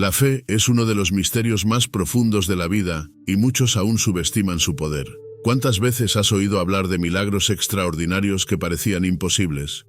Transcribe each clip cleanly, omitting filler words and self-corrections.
La fe es uno de los misterios más profundos de la vida, y muchos aún subestiman su poder. ¿Cuántas veces has oído hablar de milagros extraordinarios que parecían imposibles?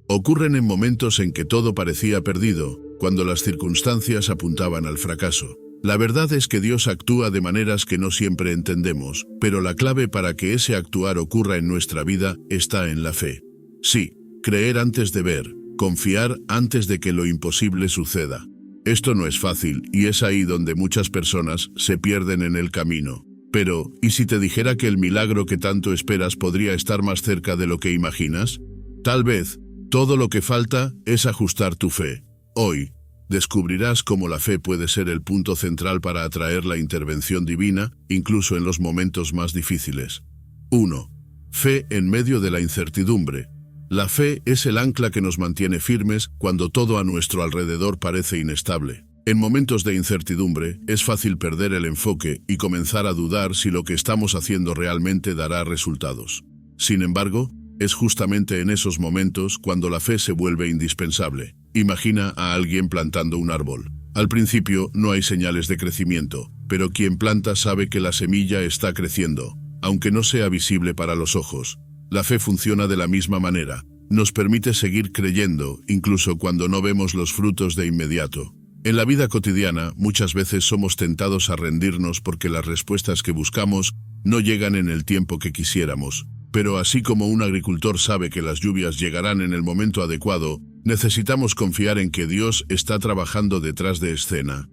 Ocurren en momentos en que todo parecía perdido, cuando las circunstancias apuntaban al fracaso. La verdad es que Dios actúa de maneras que no siempre entendemos, pero la clave para que ese actuar ocurra en nuestra vida está en la fe. Sí, creer antes de ver, confiar antes de que lo imposible suceda. Esto no es fácil, y es ahí donde muchas personas se pierden en el camino. Pero, ¿y si te dijera que el milagro que tanto esperas podría estar más cerca de lo que imaginas? Tal vez, todo lo que falta es ajustar tu fe. Hoy, descubrirás cómo la fe puede ser el punto central para atraer la intervención divina, incluso en los momentos más difíciles. 1. Fe en medio de la incertidumbre. La fe es el ancla que nos mantiene firmes cuando todo a nuestro alrededor parece inestable. En momentos de incertidumbre, es fácil perder el enfoque y comenzar a dudar si lo que estamos haciendo realmente dará resultados. Sin embargo, es justamente en esos momentos cuando la fe se vuelve indispensable. Imagina a alguien plantando un árbol. Al principio no hay señales de crecimiento, pero quien planta sabe que la semilla está creciendo, aunque no sea visible para los ojos. La fe funciona de la misma manera. Nos permite seguir creyendo, incluso cuando no vemos los frutos de inmediato. En la vida cotidiana, muchas veces somos tentados a rendirnos porque las respuestas que buscamos no llegan en el tiempo que quisiéramos. Pero así como un agricultor sabe que las lluvias llegarán en el momento adecuado, necesitamos confiar en que Dios está trabajando detrás de escena.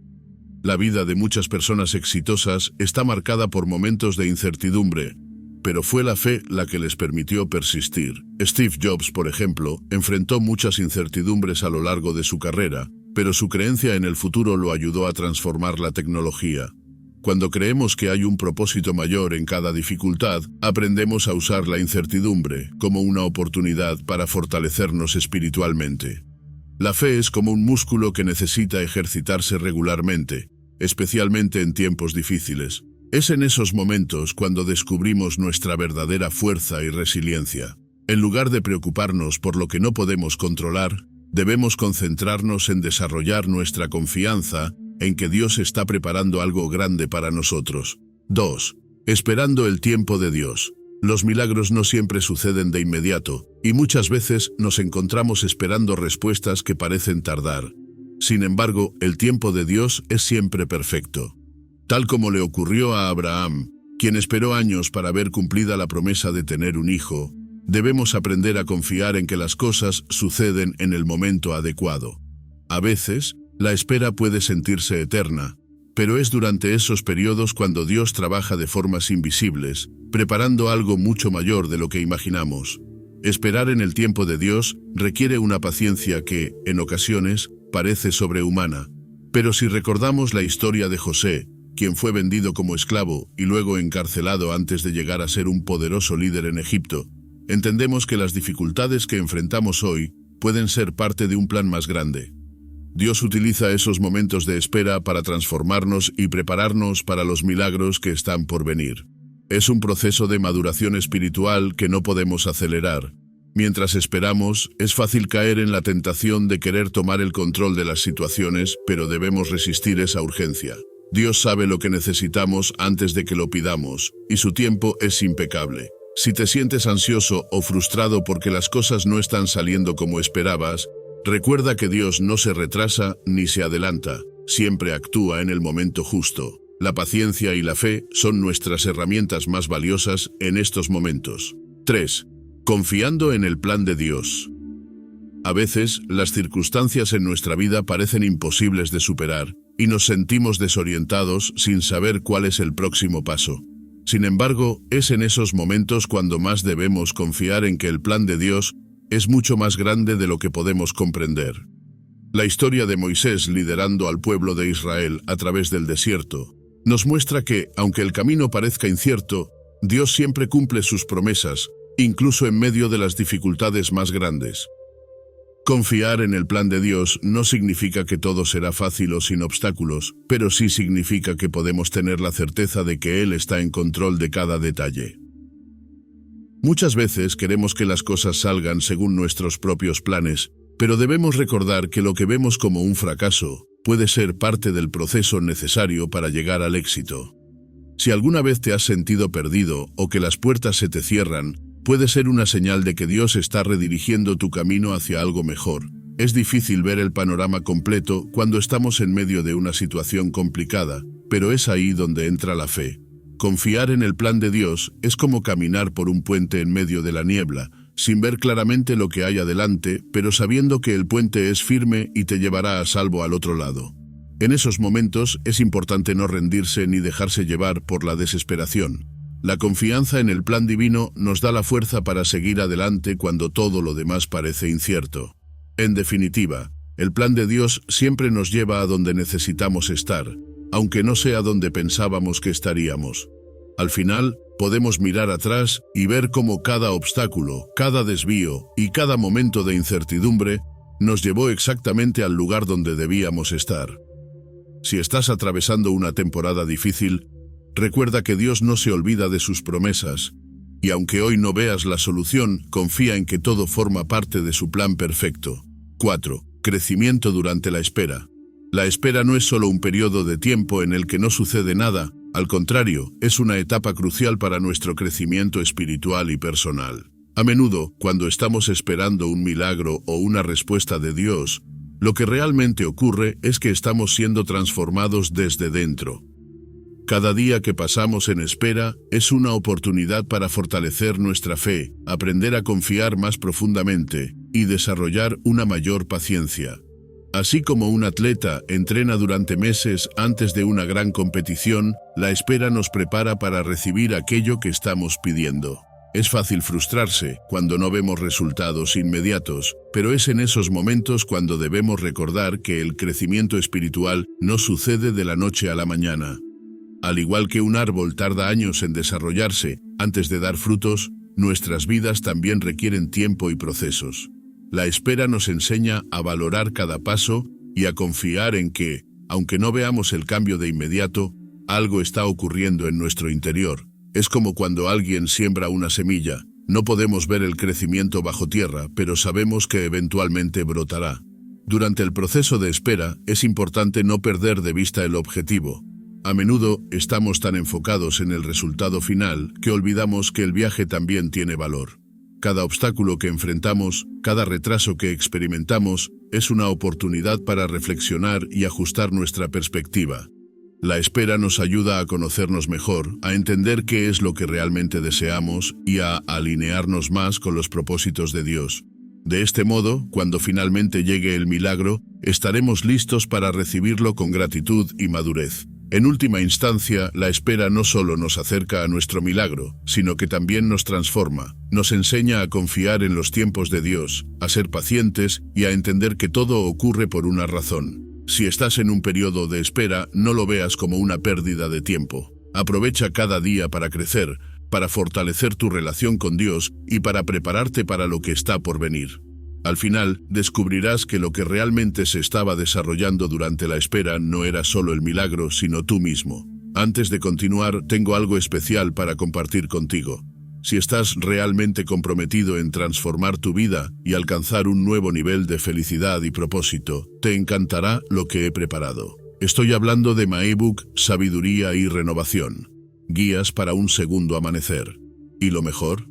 La vida de muchas personas exitosas está marcada por momentos de incertidumbre, pero fue la fe la que les permitió persistir. Steve Jobs, por ejemplo, enfrentó muchas incertidumbres a lo largo de su carrera, pero su creencia en el futuro lo ayudó a transformar la tecnología. Cuando creemos que hay un propósito mayor en cada dificultad, aprendemos a usar la incertidumbre como una oportunidad para fortalecernos espiritualmente. La fe es como un músculo que necesita ejercitarse regularmente, especialmente en tiempos difíciles. Es en esos momentos cuando descubrimos nuestra verdadera fuerza y resiliencia. En lugar de preocuparnos por lo que no podemos controlar, debemos concentrarnos en desarrollar nuestra confianza en que Dios está preparando algo grande para nosotros. 2. Esperando el tiempo de Dios. Los milagros no siempre suceden de inmediato, y muchas veces nos encontramos esperando respuestas que parecen tardar. Sin embargo, el tiempo de Dios es siempre perfecto. Tal como le ocurrió a Abraham, quien esperó años para ver cumplida la promesa de tener un hijo, debemos aprender a confiar en que las cosas suceden en el momento adecuado. A veces, la espera puede sentirse eterna, pero es durante esos periodos cuando Dios trabaja de formas invisibles, preparando algo mucho mayor de lo que imaginamos. Esperar en el tiempo de Dios requiere una paciencia que, en ocasiones, parece sobrehumana. Pero si recordamos la historia de José, quien fue vendido como esclavo y luego encarcelado antes de llegar a ser un poderoso líder en Egipto, entendemos que las dificultades que enfrentamos hoy pueden ser parte de un plan más grande. Dios utiliza esos momentos de espera para transformarnos y prepararnos para los milagros que están por venir. Es un proceso de maduración espiritual que no podemos acelerar. Mientras esperamos, es fácil caer en la tentación de querer tomar el control de las situaciones, pero debemos resistir esa urgencia. Dios sabe lo que necesitamos antes de que lo pidamos, y su tiempo es impecable. Si te sientes ansioso o frustrado porque las cosas no están saliendo como esperabas, recuerda que Dios no se retrasa ni se adelanta, siempre actúa en el momento justo. La paciencia y la fe son nuestras herramientas más valiosas en estos momentos. 3. Confiando en el plan de Dios. A veces, las circunstancias en nuestra vida parecen imposibles de superar, y nos sentimos desorientados sin saber cuál es el próximo paso. Sin embargo, es en esos momentos cuando más debemos confiar en que el plan de Dios es mucho más grande de lo que podemos comprender. La historia de Moisés liderando al pueblo de Israel a través del desierto nos muestra que, aunque el camino parezca incierto, Dios siempre cumple sus promesas, incluso en medio de las dificultades más grandes. Confiar en el plan de Dios no significa que todo será fácil o sin obstáculos, pero sí significa que podemos tener la certeza de que Él está en control de cada detalle. Muchas veces queremos que las cosas salgan según nuestros propios planes, pero debemos recordar que lo que vemos como un fracaso puede ser parte del proceso necesario para llegar al éxito. Si alguna vez te has sentido perdido o que las puertas se te cierran, puede ser una señal de que Dios está redirigiendo tu camino hacia algo mejor. Es difícil ver el panorama completo cuando estamos en medio de una situación complicada, pero es ahí donde entra la fe. Confiar en el plan de Dios es como caminar por un puente en medio de la niebla, sin ver claramente lo que hay adelante, pero sabiendo que el puente es firme y te llevará a salvo al otro lado. En esos momentos es importante no rendirse ni dejarse llevar por la desesperación. La confianza en el plan divino nos da la fuerza para seguir adelante cuando todo lo demás parece incierto. En definitiva, el plan de Dios siempre nos lleva a donde necesitamos estar, aunque no sea donde pensábamos que estaríamos. Al final, podemos mirar atrás y ver cómo cada obstáculo, cada desvío y cada momento de incertidumbre nos llevó exactamente al lugar donde debíamos estar. Si estás atravesando una temporada difícil, recuerda que Dios no se olvida de sus promesas, y aunque hoy no veas la solución, confía en que todo forma parte de su plan perfecto. 4. Crecimiento durante la espera. La espera no es solo un periodo de tiempo en el que no sucede nada, al contrario, es una etapa crucial para nuestro crecimiento espiritual y personal. A menudo, cuando estamos esperando un milagro o una respuesta de Dios, lo que realmente ocurre es que estamos siendo transformados desde dentro. Cada día que pasamos en espera es una oportunidad para fortalecer nuestra fe, aprender a confiar más profundamente y desarrollar una mayor paciencia. Así como un atleta entrena durante meses antes de una gran competición, la espera nos prepara para recibir aquello que estamos pidiendo. Es fácil frustrarse cuando no vemos resultados inmediatos, pero es en esos momentos cuando debemos recordar que el crecimiento espiritual no sucede de la noche a la mañana. Al igual que un árbol tarda años en desarrollarse antes de dar frutos, nuestras vidas también requieren tiempo y procesos. La espera nos enseña a valorar cada paso y a confiar en que, aunque no veamos el cambio de inmediato, algo está ocurriendo en nuestro interior. Es como cuando alguien siembra una semilla. No podemos ver el crecimiento bajo tierra, pero sabemos que eventualmente brotará. Durante el proceso de espera, es importante no perder de vista el objetivo. A menudo estamos tan enfocados en el resultado final que olvidamos que el viaje también tiene valor. Cada obstáculo que enfrentamos, cada retraso que experimentamos, es una oportunidad para reflexionar y ajustar nuestra perspectiva. La espera nos ayuda a conocernos mejor, a entender qué es lo que realmente deseamos y a alinearnos más con los propósitos de Dios. De este modo, cuando finalmente llegue el milagro, estaremos listos para recibirlo con gratitud y madurez. En última instancia, la espera no solo nos acerca a nuestro milagro, sino que también nos transforma, nos enseña a confiar en los tiempos de Dios, a ser pacientes y a entender que todo ocurre por una razón. Si estás en un periodo de espera, no lo veas como una pérdida de tiempo. Aprovecha cada día para crecer, para fortalecer tu relación con Dios y para prepararte para lo que está por venir. Al final, descubrirás que lo que realmente se estaba desarrollando durante la espera no era solo el milagro, sino tú mismo. Antes de continuar, tengo algo especial para compartir contigo. Si estás realmente comprometido en transformar tu vida y alcanzar un nuevo nivel de felicidad y propósito, te encantará lo que he preparado. Estoy hablando de mi ebook Sabiduría y Renovación. Guías para un segundo amanecer. ¿Y lo mejor?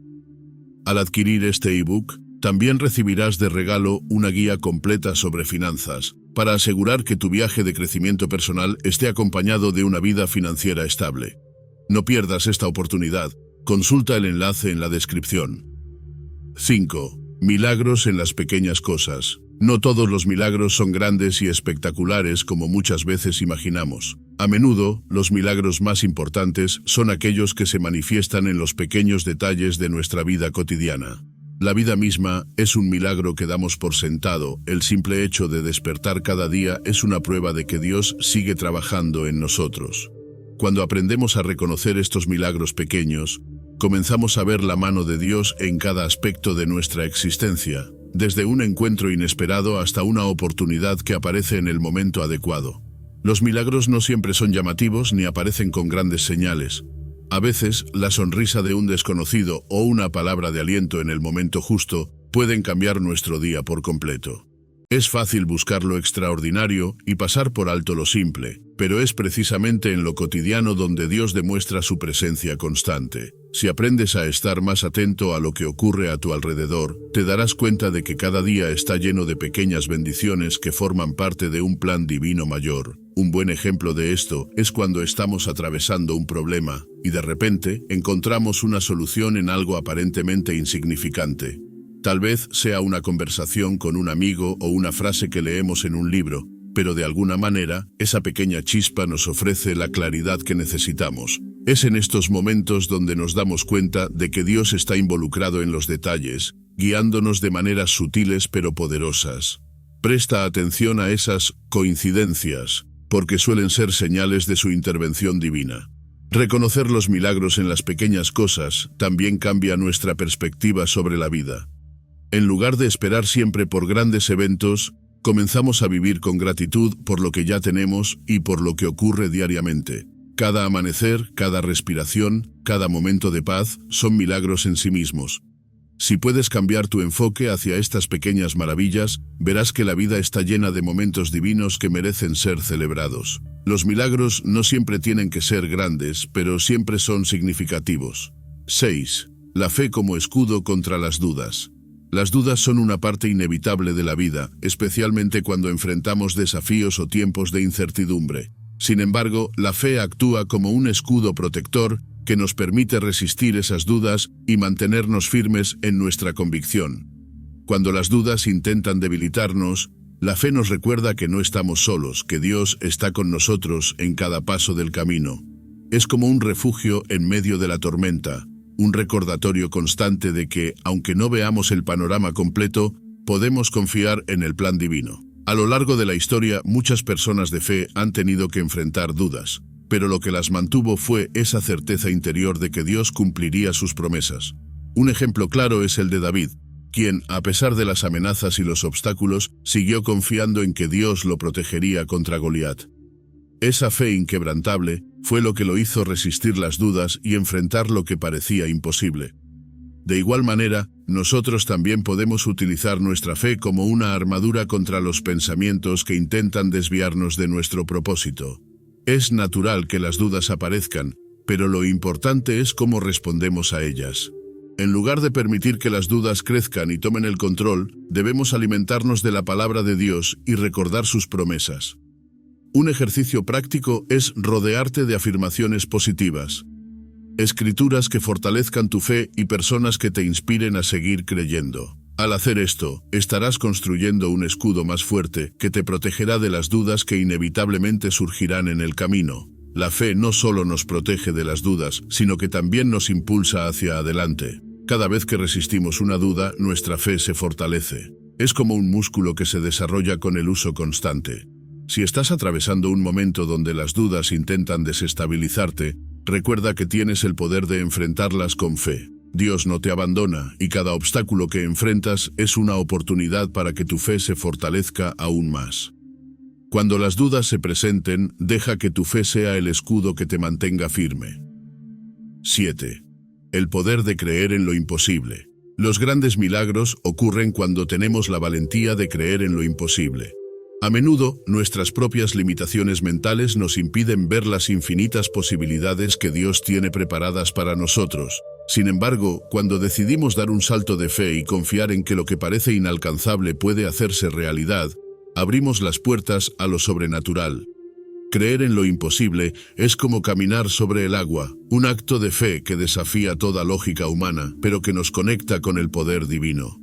Al adquirir este ebook, también recibirás de regalo una guía completa sobre finanzas, para asegurar que tu viaje de crecimiento personal esté acompañado de una vida financiera estable. No pierdas esta oportunidad. Consulta el enlace en la descripción. 5. Milagros en las pequeñas cosas. No todos los milagros son grandes y espectaculares como muchas veces imaginamos. A menudo, los milagros más importantes son aquellos que se manifiestan en los pequeños detalles de nuestra vida cotidiana. La vida misma es un milagro que damos por sentado. El simple hecho de despertar cada día es una prueba de que Dios sigue trabajando en nosotros. Cuando aprendemos a reconocer estos milagros pequeños, comenzamos a ver la mano de Dios en cada aspecto de nuestra existencia, desde un encuentro inesperado hasta una oportunidad que aparece en el momento adecuado. Los milagros no siempre son llamativos ni aparecen con grandes señales. A veces, la sonrisa de un desconocido o una palabra de aliento en el momento justo pueden cambiar nuestro día por completo. Es fácil buscar lo extraordinario y pasar por alto lo simple, pero es precisamente en lo cotidiano donde Dios demuestra su presencia constante. Si aprendes a estar más atento a lo que ocurre a tu alrededor, te darás cuenta de que cada día está lleno de pequeñas bendiciones que forman parte de un plan divino mayor. Un buen ejemplo de esto es cuando estamos atravesando un problema y de repente encontramos una solución en algo aparentemente insignificante. Tal vez sea una conversación con un amigo o una frase que leemos en un libro, pero de alguna manera, esa pequeña chispa nos ofrece la claridad que necesitamos. Es en estos momentos donde nos damos cuenta de que Dios está involucrado en los detalles, guiándonos de maneras sutiles pero poderosas. Presta atención a esas coincidencias, porque suelen ser señales de su intervención divina. Reconocer los milagros en las pequeñas cosas también cambia nuestra perspectiva sobre la vida. En lugar de esperar siempre por grandes eventos, comenzamos a vivir con gratitud por lo que ya tenemos y por lo que ocurre diariamente. Cada amanecer, cada respiración, cada momento de paz son milagros en sí mismos. Si puedes cambiar tu enfoque hacia estas pequeñas maravillas, verás que la vida está llena de momentos divinos que merecen ser celebrados. Los milagros no siempre tienen que ser grandes, pero siempre son significativos. 6. La fe como escudo contra las dudas. Las dudas son una parte inevitable de la vida, especialmente cuando enfrentamos desafíos o tiempos de incertidumbre. Sin embargo, la fe actúa como un escudo protector que nos permite resistir esas dudas y mantenernos firmes en nuestra convicción. Cuando las dudas intentan debilitarnos, la fe nos recuerda que no estamos solos, que Dios está con nosotros en cada paso del camino. Es como un refugio en medio de la tormenta, un recordatorio constante de que, aunque no veamos el panorama completo, podemos confiar en el plan divino. A lo largo de la historia, muchas personas de fe han tenido que enfrentar dudas, pero lo que las mantuvo fue esa certeza interior de que Dios cumpliría sus promesas. Un ejemplo claro es el de David, quien, a pesar de las amenazas y los obstáculos, siguió confiando en que Dios lo protegería contra Goliat. Esa fe inquebrantable fue lo que lo hizo resistir las dudas y enfrentar lo que parecía imposible. De igual manera, nosotros también podemos utilizar nuestra fe como una armadura contra los pensamientos que intentan desviarnos de nuestro propósito. Es natural que las dudas aparezcan, pero lo importante es cómo respondemos a ellas. En lugar de permitir que las dudas crezcan y tomen el control, debemos alimentarnos de la palabra de Dios y recordar sus promesas. Un ejercicio práctico es rodearte de afirmaciones positivas. Escrituras que fortalezcan tu fe y personas que te inspiren a seguir creyendo. Al hacer esto, estarás construyendo un escudo más fuerte que te protegerá de las dudas que inevitablemente surgirán en el camino. La fe no solo nos protege de las dudas, sino que también nos impulsa hacia adelante. Cada vez que resistimos una duda, nuestra fe se fortalece. Es como un músculo que se desarrolla con el uso constante. Si estás atravesando un momento donde las dudas intentan desestabilizarte, recuerda que tienes el poder de enfrentarlas con fe. Dios no te abandona y cada obstáculo que enfrentas es una oportunidad para que tu fe se fortalezca aún más. Cuando las dudas se presenten, deja que tu fe sea el escudo que te mantenga firme. 7. El poder de creer en lo imposible. Los grandes milagros ocurren cuando tenemos la valentía de creer en lo imposible. A menudo, nuestras propias limitaciones mentales nos impiden ver las infinitas posibilidades que Dios tiene preparadas para nosotros. Sin embargo, cuando decidimos dar un salto de fe y confiar en que lo que parece inalcanzable puede hacerse realidad, abrimos las puertas a lo sobrenatural. Creer en lo imposible es como caminar sobre el agua, un acto de fe que desafía toda lógica humana, pero que nos conecta con el poder divino.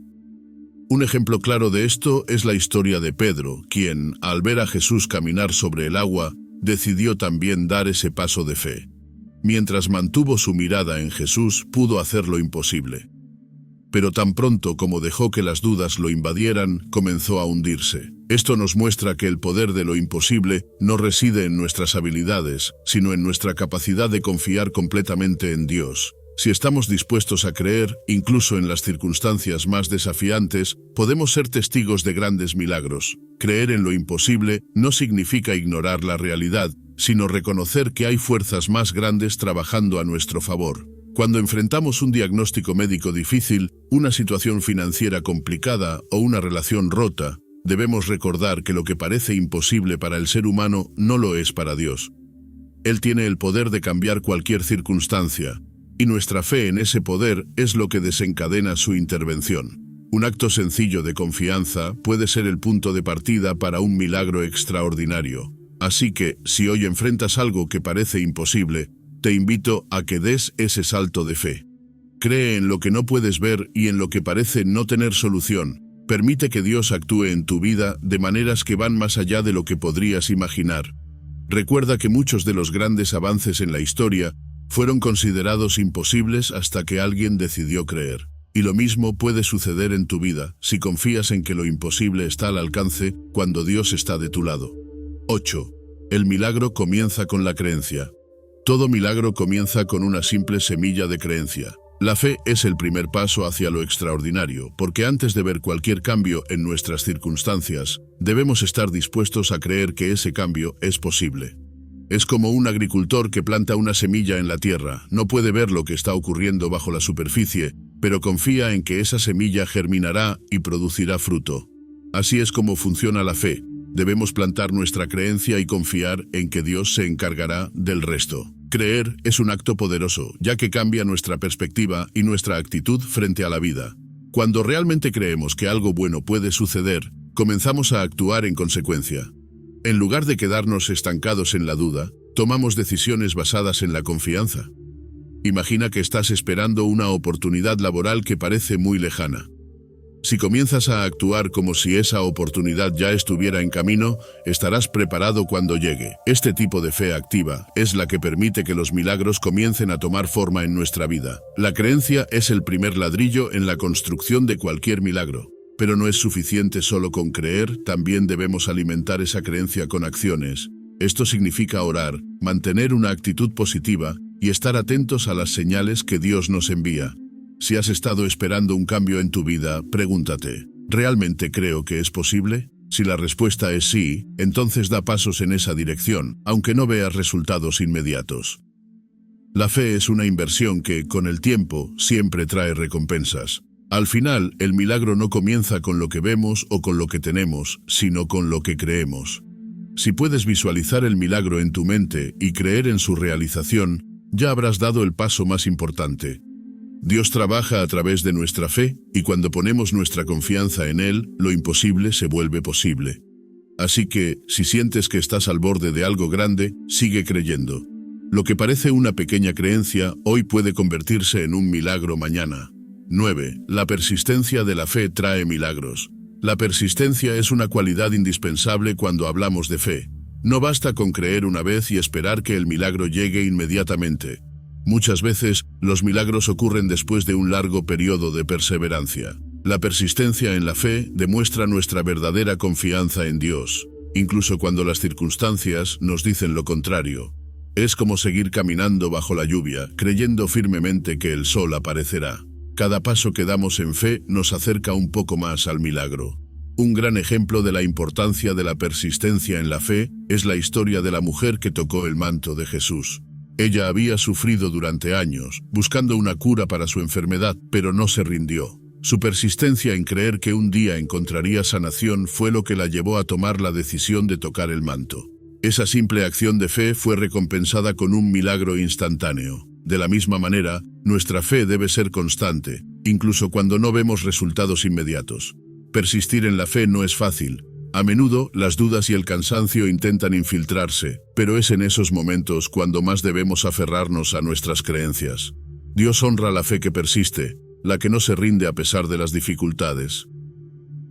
Un ejemplo claro de esto es la historia de Pedro, quien, al ver a Jesús caminar sobre el agua, decidió también dar ese paso de fe. Mientras mantuvo su mirada en Jesús, pudo hacer lo imposible. Pero tan pronto como dejó que las dudas lo invadieran, comenzó a hundirse. Esto nos muestra que el poder de lo imposible no reside en nuestras habilidades, sino en nuestra capacidad de confiar completamente en Dios. Si estamos dispuestos a creer, incluso en las circunstancias más desafiantes, podemos ser testigos de grandes milagros. Creer en lo imposible no significa ignorar la realidad, sino reconocer que hay fuerzas más grandes trabajando a nuestro favor. Cuando enfrentamos un diagnóstico médico difícil, una situación financiera complicada o una relación rota, debemos recordar que lo que parece imposible para el ser humano no lo es para Dios. Él tiene el poder de cambiar cualquier circunstancia, y nuestra fe en ese poder es lo que desencadena su intervención. Un acto sencillo de confianza puede ser el punto de partida para un milagro extraordinario. Así que, si hoy enfrentas algo que parece imposible, te invito a que des ese salto de fe. Cree en lo que no puedes ver y en lo que parece no tener solución. Permite que Dios actúe en tu vida de maneras que van más allá de lo que podrías imaginar. Recuerda que muchos de los grandes avances en la historia fueron considerados imposibles hasta que alguien decidió creer. Y lo mismo puede suceder en tu vida, si confías en que lo imposible está al alcance cuando Dios está de tu lado. 8. El milagro comienza con la creencia. Todo milagro comienza con una simple semilla de creencia. La fe es el primer paso hacia lo extraordinario, porque antes de ver cualquier cambio en nuestras circunstancias, debemos estar dispuestos a creer que ese cambio es posible. Es como un agricultor que planta una semilla en la tierra, no puede ver lo que está ocurriendo bajo la superficie, pero confía en que esa semilla germinará y producirá fruto. Así es como funciona la fe. Debemos plantar nuestra creencia y confiar en que Dios se encargará del resto. Creer es un acto poderoso, ya que cambia nuestra perspectiva y nuestra actitud frente a la vida. Cuando realmente creemos que algo bueno puede suceder, comenzamos a actuar en consecuencia. En lugar de quedarnos estancados en la duda, tomamos decisiones basadas en la confianza. Imagina que estás esperando una oportunidad laboral que parece muy lejana. Si comienzas a actuar como si esa oportunidad ya estuviera en camino, estarás preparado cuando llegue. Este tipo de fe activa es la que permite que los milagros comiencen a tomar forma en nuestra vida. La creencia es el primer ladrillo en la construcción de cualquier milagro. Pero no es suficiente solo con creer, también debemos alimentar esa creencia con acciones. Esto significa orar, mantener una actitud positiva y estar atentos a las señales que Dios nos envía. Si has estado esperando un cambio en tu vida, pregúntate, ¿realmente creo que es posible? Si la respuesta es sí, entonces da pasos en esa dirección, aunque no veas resultados inmediatos. La fe es una inversión que, con el tiempo, siempre trae recompensas. Al final, el milagro no comienza con lo que vemos o con lo que tenemos, sino con lo que creemos. Si puedes visualizar el milagro en tu mente y creer en su realización, ya habrás dado el paso más importante. Dios trabaja a través de nuestra fe, y cuando ponemos nuestra confianza en Él, lo imposible se vuelve posible. Así que, si sientes que estás al borde de algo grande, sigue creyendo. Lo que parece una pequeña creencia, hoy puede convertirse en un milagro mañana. 9. La persistencia de la fe trae milagros. La persistencia es una cualidad indispensable cuando hablamos de fe. No basta con creer una vez y esperar que el milagro llegue inmediatamente. Muchas veces, los milagros ocurren después de un largo periodo de perseverancia. La persistencia en la fe demuestra nuestra verdadera confianza en Dios, incluso cuando las circunstancias nos dicen lo contrario. Es como seguir caminando bajo la lluvia, creyendo firmemente que el sol aparecerá. Cada paso que damos en fe nos acerca un poco más al milagro. Un gran ejemplo de la importancia de la persistencia en la fe es la historia de la mujer que tocó el manto de Jesús. Ella había sufrido durante años, buscando una cura para su enfermedad, pero no se rindió. Su persistencia en creer que un día encontraría sanación fue lo que la llevó a tomar la decisión de tocar el manto. Esa simple acción de fe fue recompensada con un milagro instantáneo. De la misma manera, nuestra fe debe ser constante, incluso cuando no vemos resultados inmediatos. Persistir en la fe no es fácil. A menudo, las dudas y el cansancio intentan infiltrarse, pero es en esos momentos cuando más debemos aferrarnos a nuestras creencias. Dios honra la fe que persiste, la que no se rinde a pesar de las dificultades.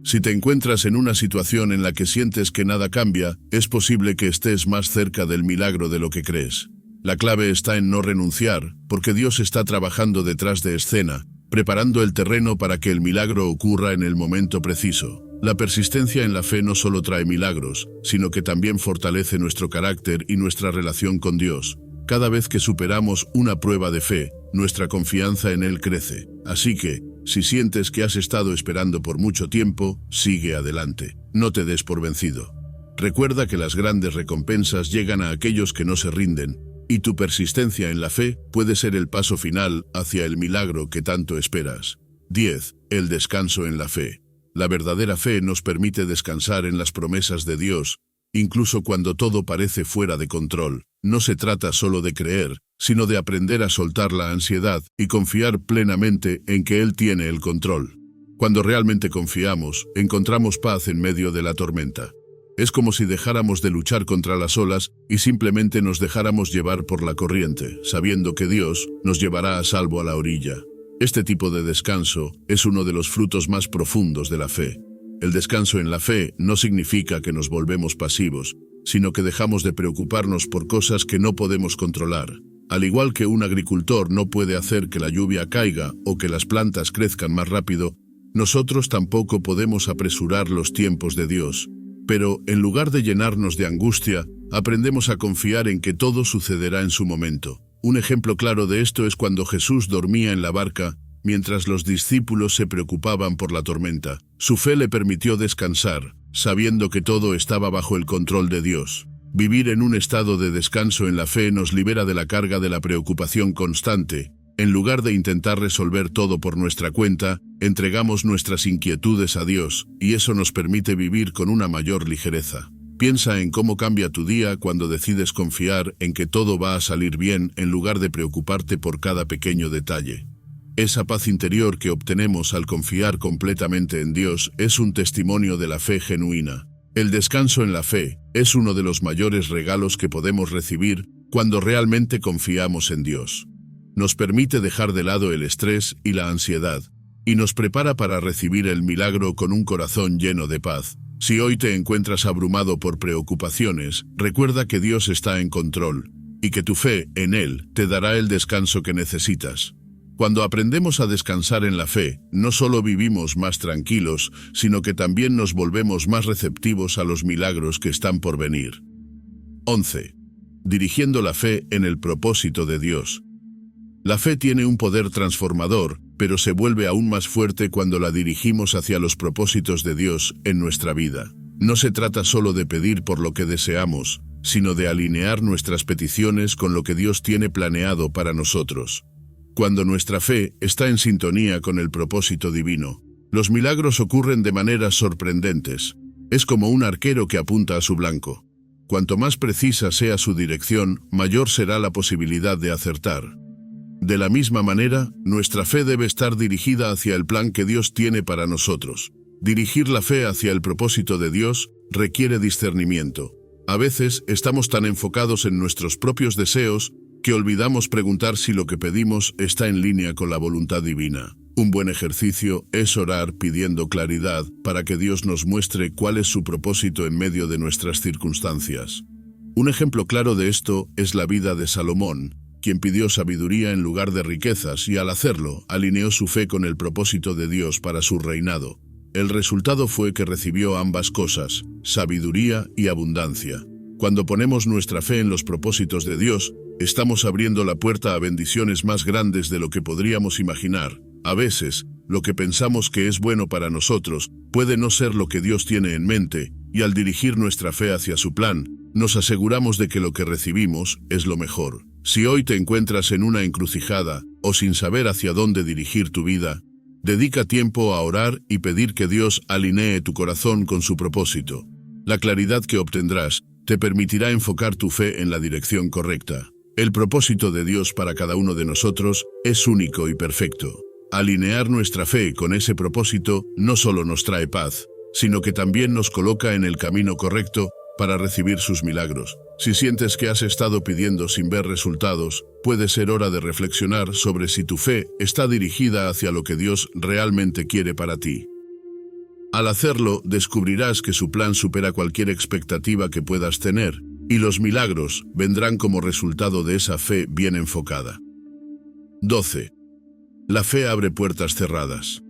Si te encuentras en una situación en la que sientes que nada cambia, es posible que estés más cerca del milagro de lo que crees. La clave está en no renunciar, porque Dios está trabajando detrás de escena, preparando el terreno para que el milagro ocurra en el momento preciso. La persistencia en la fe no solo trae milagros, sino que también fortalece nuestro carácter y nuestra relación con Dios. Cada vez que superamos una prueba de fe, nuestra confianza en Él crece. Así que, si sientes que has estado esperando por mucho tiempo, sigue adelante. No te des por vencido. Recuerda que las grandes recompensas llegan a aquellos que no se rinden, y tu persistencia en la fe puede ser el paso final hacia el milagro que tanto esperas. 10. El descanso en la fe. La verdadera fe nos permite descansar en las promesas de Dios, incluso cuando todo parece fuera de control. No se trata solo de creer, sino de aprender a soltar la ansiedad y confiar plenamente en que Él tiene el control. Cuando realmente confiamos, encontramos paz en medio de la tormenta. Es como si dejáramos de luchar contra las olas y simplemente nos dejáramos llevar por la corriente, sabiendo que Dios nos llevará a salvo a la orilla. Este tipo de descanso es uno de los frutos más profundos de la fe. El descanso en la fe no significa que nos volvemos pasivos, sino que dejamos de preocuparnos por cosas que no podemos controlar. Al igual que un agricultor no puede hacer que la lluvia caiga o que las plantas crezcan más rápido, nosotros tampoco podemos apresurar los tiempos de Dios. Pero, en lugar de llenarnos de angustia, aprendemos a confiar en que todo sucederá en su momento. Un ejemplo claro de esto es cuando Jesús dormía en la barca, mientras los discípulos se preocupaban por la tormenta. Su fe le permitió descansar, sabiendo que todo estaba bajo el control de Dios. Vivir en un estado de descanso en la fe nos libera de la carga de la preocupación constante. En lugar de intentar resolver todo por nuestra cuenta, entregamos nuestras inquietudes a Dios, y eso nos permite vivir con una mayor ligereza. Piensa en cómo cambia tu día cuando decides confiar en que todo va a salir bien en lugar de preocuparte por cada pequeño detalle. Esa paz interior que obtenemos al confiar completamente en Dios es un testimonio de la fe genuina. El descanso en la fe es uno de los mayores regalos que podemos recibir cuando realmente confiamos en Dios. Nos permite dejar de lado el estrés y la ansiedad, y nos prepara para recibir el milagro con un corazón lleno de paz. Si hoy te encuentras abrumado por preocupaciones, recuerda que Dios está en control, y que tu fe en Él te dará el descanso que necesitas. Cuando aprendemos a descansar en la fe, no solo vivimos más tranquilos, sino que también nos volvemos más receptivos a los milagros que están por venir. 11. Dirigiendo la fe en el propósito de Dios. La fe tiene un poder transformador, pero se vuelve aún más fuerte cuando la dirigimos hacia los propósitos de Dios en nuestra vida. No se trata solo de pedir por lo que deseamos, sino de alinear nuestras peticiones con lo que Dios tiene planeado para nosotros. Cuando nuestra fe está en sintonía con el propósito divino, los milagros ocurren de maneras sorprendentes. Es como un arquero que apunta a su blanco. Cuanto más precisa sea su dirección, mayor será la posibilidad de acertar. De la misma manera, nuestra fe debe estar dirigida hacia el plan que Dios tiene para nosotros. Dirigir la fe hacia el propósito de Dios requiere discernimiento. A veces estamos tan enfocados en nuestros propios deseos que olvidamos preguntar si lo que pedimos está en línea con la voluntad divina. Un buen ejercicio es orar pidiendo claridad para que Dios nos muestre cuál es su propósito en medio de nuestras circunstancias. Un ejemplo claro de esto es la vida de Salomón, quien pidió sabiduría en lugar de riquezas y al hacerlo, alineó su fe con el propósito de Dios para su reinado. El resultado fue que recibió ambas cosas, sabiduría y abundancia. Cuando ponemos nuestra fe en los propósitos de Dios, estamos abriendo la puerta a bendiciones más grandes de lo que podríamos imaginar. A veces, lo que pensamos que es bueno para nosotros puede no ser lo que Dios tiene en mente, y al dirigir nuestra fe hacia su plan, nos aseguramos de que lo que recibimos es lo mejor. Si hoy te encuentras en una encrucijada o sin saber hacia dónde dirigir tu vida, dedica tiempo a orar y pedir que Dios alinee tu corazón con su propósito. La claridad que obtendrás te permitirá enfocar tu fe en la dirección correcta. El propósito de Dios para cada uno de nosotros es único y perfecto. Alinear nuestra fe con ese propósito no solo nos trae paz, sino que también nos coloca en el camino correcto para recibir sus milagros. Si sientes que has estado pidiendo sin ver resultados, puede ser hora de reflexionar sobre si tu fe está dirigida hacia lo que Dios realmente quiere para ti. Al hacerlo, descubrirás que su plan supera cualquier expectativa que puedas tener, y los milagros vendrán como resultado de esa fe bien enfocada. 12. La fe abre puertas cerradas.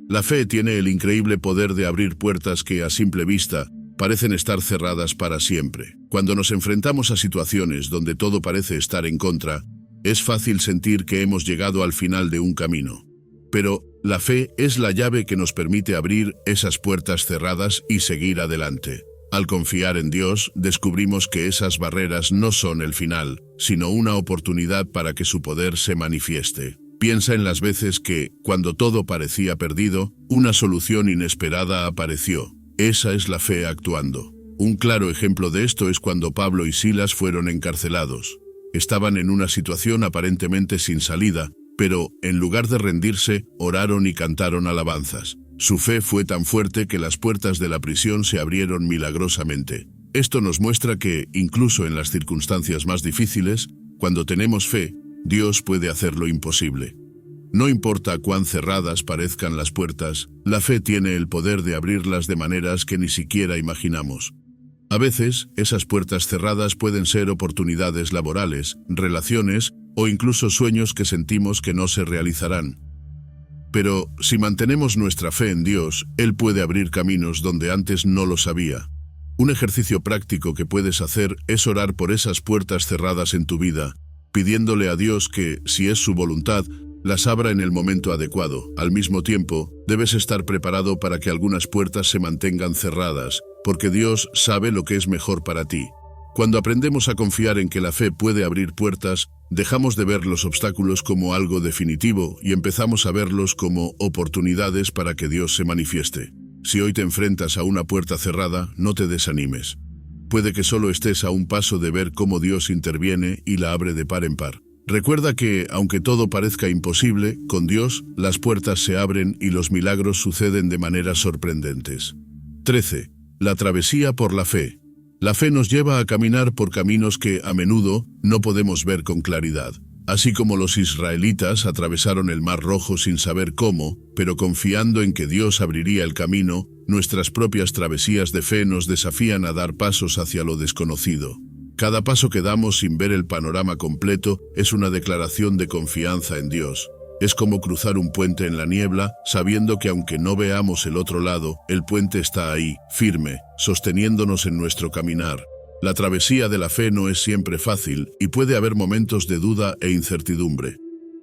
La fe tiene el increíble poder de abrir puertas que, a simple vista, parecen estar cerradas para siempre. Cuando nos enfrentamos a situaciones donde todo parece estar en contra, es fácil sentir que hemos llegado al final de un camino. Pero la fe es la llave que nos permite abrir esas puertas cerradas y seguir adelante. Al confiar en Dios, descubrimos que esas barreras no son el final, sino una oportunidad para que su poder se manifieste. Piensa en las veces que, cuando todo parecía perdido, una solución inesperada apareció. Esa es la fe actuando. Un claro ejemplo de esto es cuando Pablo y Silas fueron encarcelados. Estaban en una situación aparentemente sin salida, pero, en lugar de rendirse, oraron y cantaron alabanzas. Su fe fue tan fuerte que las puertas de la prisión se abrieron milagrosamente. Esto nos muestra que, incluso en las circunstancias más difíciles, cuando tenemos fe, Dios puede hacer lo imposible. No importa cuán cerradas parezcan las puertas, la fe tiene el poder de abrirlas de maneras que ni siquiera imaginamos. A veces, esas puertas cerradas pueden ser oportunidades laborales, relaciones o incluso sueños que sentimos que no se realizarán. Pero, si mantenemos nuestra fe en Dios, Él puede abrir caminos donde antes no lo sabía. Un ejercicio práctico que puedes hacer es orar por esas puertas cerradas en tu vida, pidiéndole a Dios que, si es su voluntad, las abra en el momento adecuado. Al mismo tiempo, debes estar preparado para que algunas puertas se mantengan cerradas, porque Dios sabe lo que es mejor para ti. Cuando aprendemos a confiar en que la fe puede abrir puertas, dejamos de ver los obstáculos como algo definitivo y empezamos a verlos como oportunidades para que Dios se manifieste. Si hoy te enfrentas a una puerta cerrada, no te desanimes. Puede que solo estés a un paso de ver cómo Dios interviene y la abre de par en par. Recuerda que, aunque todo parezca imposible, con Dios, las puertas se abren y los milagros suceden de maneras sorprendentes. 13. La travesía por la fe. La fe nos lleva a caminar por caminos que, a menudo, no podemos ver con claridad. Así como los israelitas atravesaron el Mar Rojo sin saber cómo, pero confiando en que Dios abriría el camino, nuestras propias travesías de fe nos desafían a dar pasos hacia lo desconocido. Cada paso que damos sin ver el panorama completo es una declaración de confianza en Dios. Es como cruzar un puente en la niebla, sabiendo que aunque no veamos el otro lado, el puente está ahí, firme, sosteniéndonos en nuestro caminar. La travesía de la fe no es siempre fácil y puede haber momentos de duda e incertidumbre.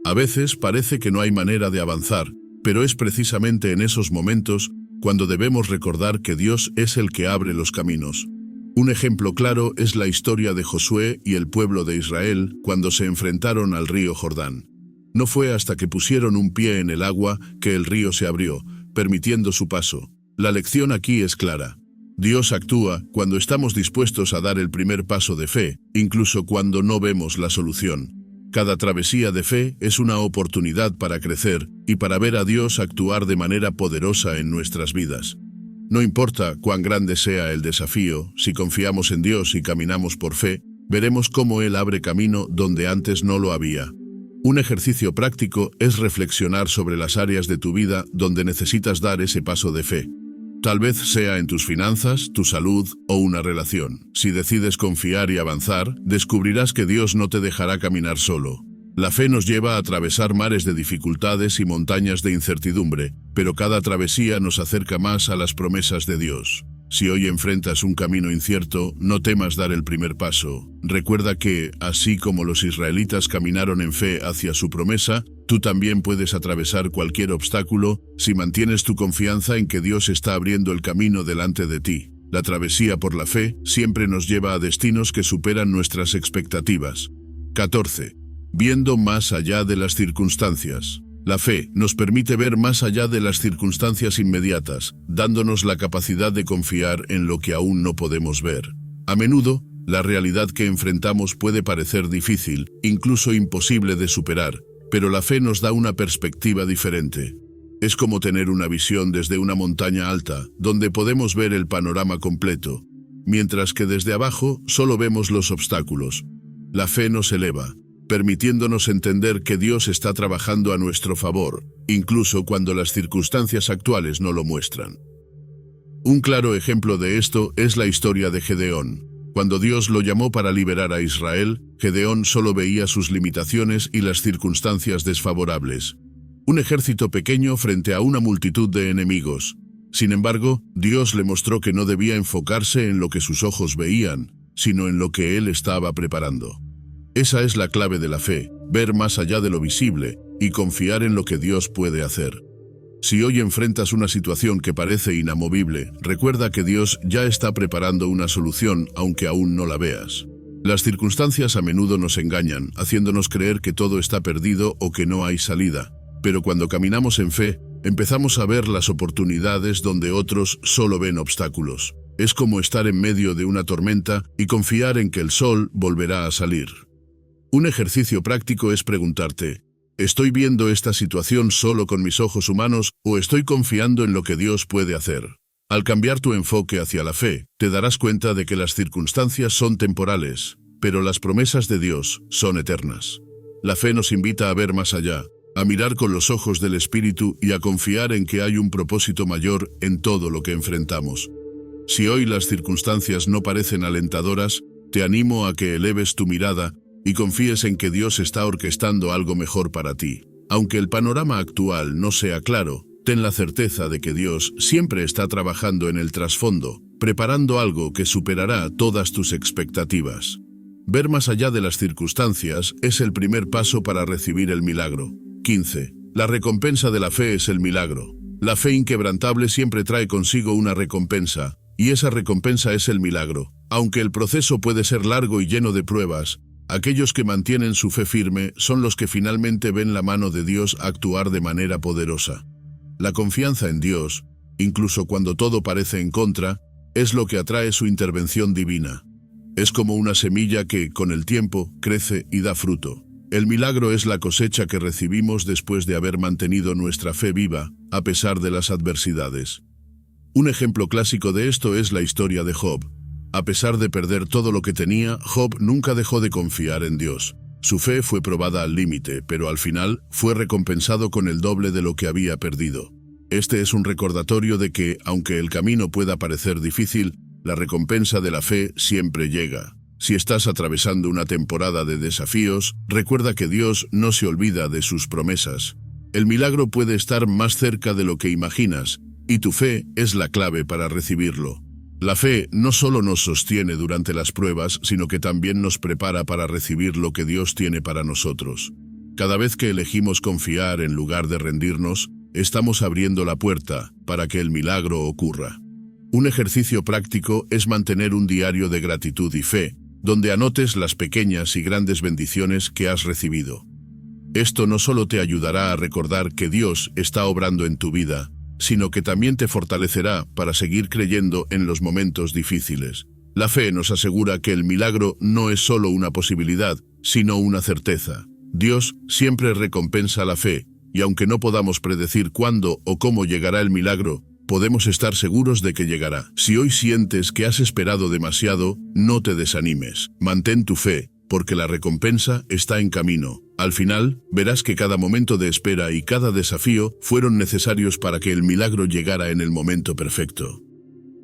A veces parece que no hay manera de avanzar, pero es precisamente en esos momentos cuando debemos recordar que Dios es el que abre los caminos. Un ejemplo claro es la historia de Josué y el pueblo de Israel cuando se enfrentaron al río Jordán. No fue hasta que pusieron un pie en el agua que el río se abrió, permitiendo su paso. La lección aquí es clara. Dios actúa cuando estamos dispuestos a dar el primer paso de fe, incluso cuando no vemos la solución. Cada travesía de fe es una oportunidad para crecer y para ver a Dios actuar de manera poderosa en nuestras vidas. No importa cuán grande sea el desafío, si confiamos en Dios y caminamos por fe, veremos cómo Él abre camino donde antes no lo había. Un ejercicio práctico es reflexionar sobre las áreas de tu vida donde necesitas dar ese paso de fe. Tal vez sea en tus finanzas, tu salud o una relación. Si decides confiar y avanzar, descubrirás que Dios no te dejará caminar solo. La fe nos lleva a atravesar mares de dificultades y montañas de incertidumbre, pero cada travesía nos acerca más a las promesas de Dios. Si hoy enfrentas un camino incierto, no temas dar el primer paso. Recuerda que, así como los israelitas caminaron en fe hacia su promesa, tú también puedes atravesar cualquier obstáculo si mantienes tu confianza en que Dios está abriendo el camino delante de ti. La travesía por la fe siempre nos lleva a destinos que superan nuestras expectativas. 14. Viendo más allá de las circunstancias. La fe nos permite ver más allá de las circunstancias inmediatas, dándonos la capacidad de confiar en lo que aún no podemos ver. A menudo, la realidad que enfrentamos puede parecer difícil, incluso imposible de superar, pero la fe nos da una perspectiva diferente. Es como tener una visión desde una montaña alta, donde podemos ver el panorama completo, mientras que desde abajo solo vemos los obstáculos. La fe nos eleva, permitiéndonos entender que Dios está trabajando a nuestro favor, incluso cuando las circunstancias actuales no lo muestran. Un claro ejemplo de esto es la historia de Gedeón. Cuando Dios lo llamó para liberar a Israel, Gedeón solo veía sus limitaciones y las circunstancias desfavorables. Un ejército pequeño frente a una multitud de enemigos. Sin embargo, Dios le mostró que no debía enfocarse en lo que sus ojos veían, sino en lo que él estaba preparando. Esa es la clave de la fe, ver más allá de lo visible y confiar en lo que Dios puede hacer. Si hoy enfrentas una situación que parece inamovible, recuerda que Dios ya está preparando una solución aunque aún no la veas. Las circunstancias a menudo nos engañan, haciéndonos creer que todo está perdido o que no hay salida. Pero cuando caminamos en fe, empezamos a ver las oportunidades donde otros solo ven obstáculos. Es como estar en medio de una tormenta y confiar en que el sol volverá a salir. Un ejercicio práctico es preguntarte, ¿estoy viendo esta situación solo con mis ojos humanos o estoy confiando en lo que Dios puede hacer? Al cambiar tu enfoque hacia la fe, te darás cuenta de que las circunstancias son temporales, pero las promesas de Dios son eternas. La fe nos invita a ver más allá, a mirar con los ojos del Espíritu y a confiar en que hay un propósito mayor en todo lo que enfrentamos. Si hoy las circunstancias no parecen alentadoras, te animo a que eleves tu mirada y confíes en que Dios está orquestando algo mejor para ti. Aunque el panorama actual no sea claro, ten la certeza de que Dios siempre está trabajando en el trasfondo, preparando algo que superará todas tus expectativas. Ver más allá de las circunstancias es el primer paso para recibir el milagro. 15. La recompensa de la fe es el milagro. La fe inquebrantable siempre trae consigo una recompensa, y esa recompensa es el milagro. Aunque el proceso puede ser largo y lleno de pruebas, aquellos que mantienen su fe firme son los que finalmente ven la mano de Dios actuar de manera poderosa. La confianza en Dios, incluso cuando todo parece en contra, es lo que atrae su intervención divina. Es como una semilla que, con el tiempo, crece y da fruto. El milagro es la cosecha que recibimos después de haber mantenido nuestra fe viva, a pesar de las adversidades. Un ejemplo clásico de esto es la historia de Job. A pesar de perder todo lo que tenía, Job nunca dejó de confiar en Dios. Su fe fue probada al límite, pero al final fue recompensado con el doble de lo que había perdido. Este es un recordatorio de que, aunque el camino pueda parecer difícil, la recompensa de la fe siempre llega. Si estás atravesando una temporada de desafíos, recuerda que Dios no se olvida de sus promesas. El milagro puede estar más cerca de lo que imaginas, y tu fe es la clave para recibirlo. La fe no solo nos sostiene durante las pruebas, sino que también nos prepara para recibir lo que Dios tiene para nosotros. Cada vez que elegimos confiar en lugar de rendirnos, estamos abriendo la puerta para que el milagro ocurra. Un ejercicio práctico es mantener un diario de gratitud y fe, donde anotes las pequeñas y grandes bendiciones que has recibido. Esto no solo te ayudará a recordar que Dios está obrando en tu vida, sino que también te fortalecerá para seguir creyendo en los momentos difíciles. La fe nos asegura que el milagro no es solo una posibilidad, sino una certeza. Dios siempre recompensa la fe, y aunque no podamos predecir cuándo o cómo llegará el milagro, podemos estar seguros de que llegará. Si hoy sientes que has esperado demasiado, no te desanimes. Mantén tu fe, porque la recompensa está en camino. Al final, verás que cada momento de espera y cada desafío fueron necesarios para que el milagro llegara en el momento perfecto.